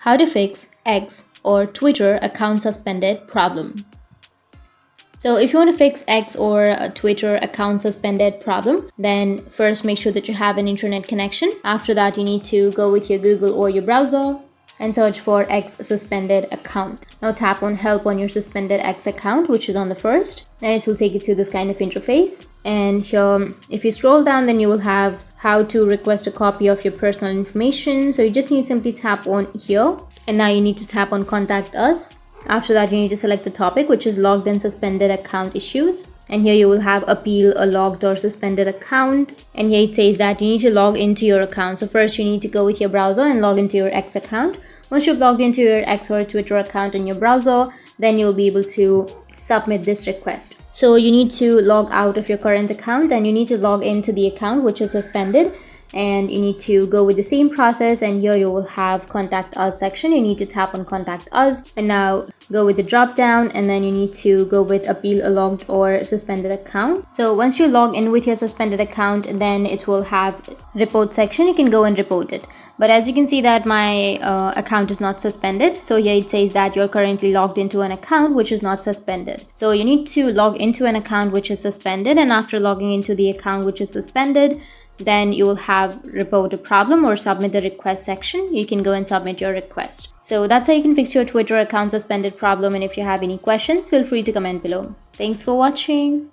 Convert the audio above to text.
How to fix X or Twitter account suspended problem. So if you want to fix X or a Twitter account suspended problem, then first make sure that you have an internet connection. After that, you need to go with your Google or your browser and search for X suspended account. Now tap on help on your suspended X account, which is on the first, and it will take you to this kind of interface. And here, if you scroll down, then you will have how to request a copy of your personal information. So you just need to simply tap on here, and now you need to tap on contact us. After that, you need to select the topic, which is logged and suspended account issues. And here you will have appeal a logged or suspended account. And here it says that you need to log into your account. So first you need to go with your browser and log into your X account. Once you've logged into your X or Twitter account in your browser, then you'll be able to submit this request. So you need to log out of your current account and you need to log into the account which is suspended. And you need to go with the same process, and here you will have contact us section. You need to tap on contact us and now go with the drop down, and then you need to go with appeal a logged or suspended account. So once you log in with your suspended account, then it will have report section. You can go and report it. But as you can see that my account is not suspended. So here it says that you're currently logged into an account which is not suspended. So you need to log into an account which is suspended, and after logging into the account which is suspended, then you will have report a problem or submit the request section. You can go and submit your request. So that's how you can fix your Twitter account suspended problem. And if you have any questions, feel free to comment below. Thanks for watching.